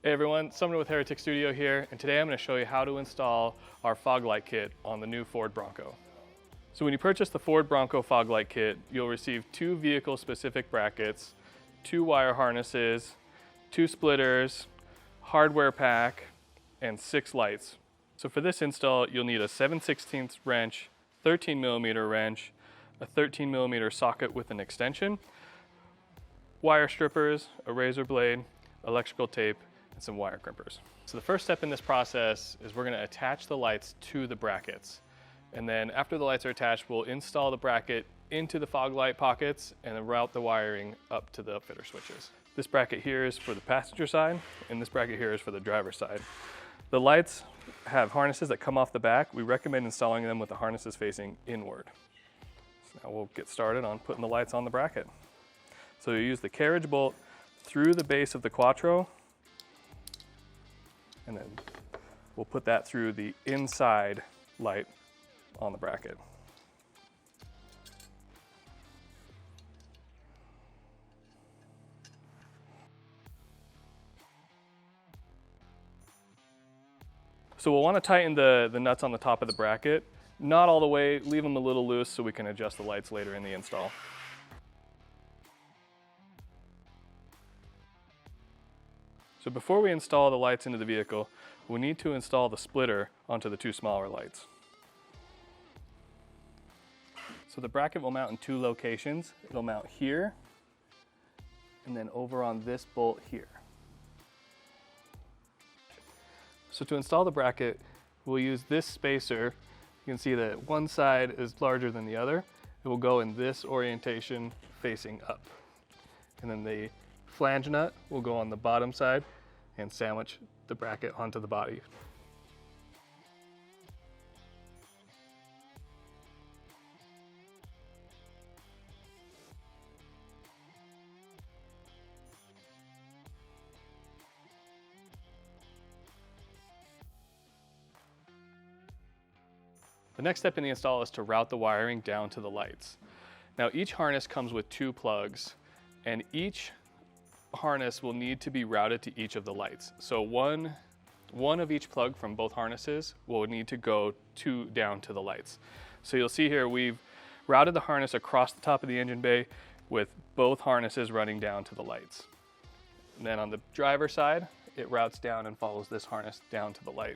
Hey everyone, Sumner with Heretic Studio here, and today I'm going to show you how to install our fog light kit on the new Ford Bronco. So when you purchase the Ford Bronco fog light kit, you'll receive 2 vehicle-specific brackets, 2 wire harnesses, 2 splitters, hardware pack, and 6 lights. So for this install, you'll need a 7/16 wrench, 13mm wrench, a 13mm socket with an extension, wire strippers, a razor blade, electrical tape, and some wire crimpers. So the first step in this process is we're going to attach the lights to the brackets. And then after the lights are attached, we'll install the bracket into the fog light pockets and then route the wiring up to the upfitter switches. This bracket here is for the passenger side, and this bracket here is for the driver's side. The lights have harnesses that come off the back. We recommend installing them with the harnesses facing inward. So now we'll get started on putting the lights on the bracket. So you use the carriage bolt through the base of the Quattro, and then we'll put that through the inside light on the bracket. So we'll want to tighten the nuts on the top of the bracket. Not all the way, leave them a little loose so we can adjust the lights later in the install. So before we install the lights into the vehicle, we need to install the splitter onto the 2 smaller lights. So the bracket will mount in 2 locations. It'll mount here, and then over on this bolt here. So to install the bracket, we'll use this spacer. You can see that one side is larger than the other. It will go in this orientation facing up. And then the flange nut will go on the bottom side and sandwich the bracket onto the body. The next step in the install is to route the wiring down to the lights. Now each harness comes with 2 plugs, and each harness will need to be routed to each of the lights. So one of each plug from both harnesses will need to go down to the lights. So you'll see here we've routed the harness across the top of the engine bay with both harnesses running down to the lights. And then on the driver's side, it routes down and follows this harness down to the light.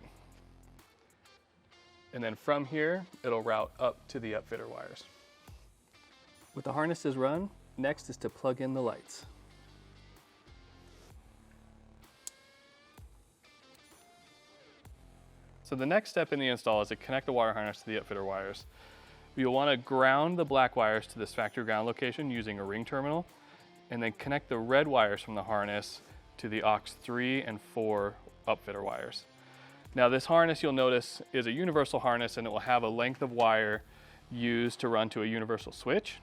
And then from here, it'll route up to the upfitter wires. With the harnesses run, next is to plug in the lights. So the next step in the install is to connect the wire harness to the upfitter wires. You'll want to ground the black wires to this factory ground location using a ring terminal, and then connect the red wires from the harness to the aux 3 and 4 upfitter wires. Now this harness, you'll notice, is a universal harness, and it will have a length of wire used to run to a universal switch.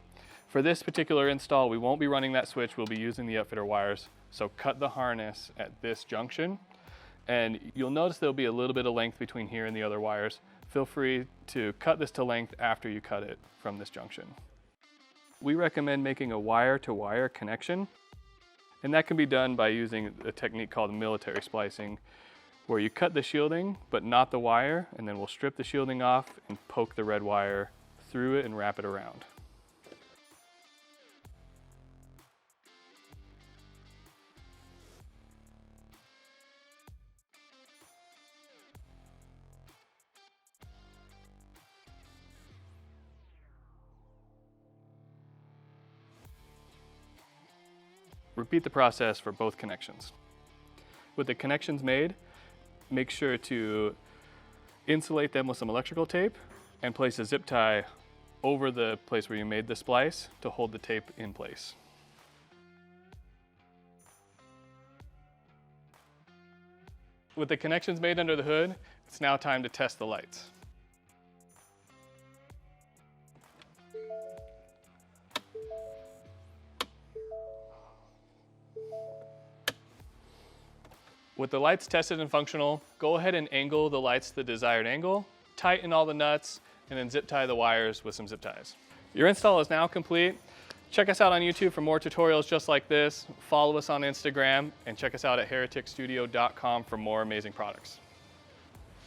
For this particular install, we won't be running that switch, we'll be using the upfitter wires. So cut the harness at this junction, and you'll notice there'll be a little bit of length between here and the other wires. Feel free to cut this to length after you cut it from this junction. We recommend making a wire-to-wire connection, and that can be done by using a technique called military splicing, where you cut the shielding but not the wire, and then we'll strip the shielding off and poke the red wire through it and wrap it around. Repeat the process for both connections. With the connections made, make sure to insulate them with some electrical tape and place a zip tie over the place where you made the splice to hold the tape in place. With the connections made under the hood, it's now time to test the lights. With the lights tested and functional, go ahead and angle the lights to the desired angle, tighten all the nuts, and then zip tie the wires with some zip ties. Your install is now complete. Check us out on YouTube for more tutorials just like this. Follow us on Instagram and check us out at hereticstudio.com for more amazing products.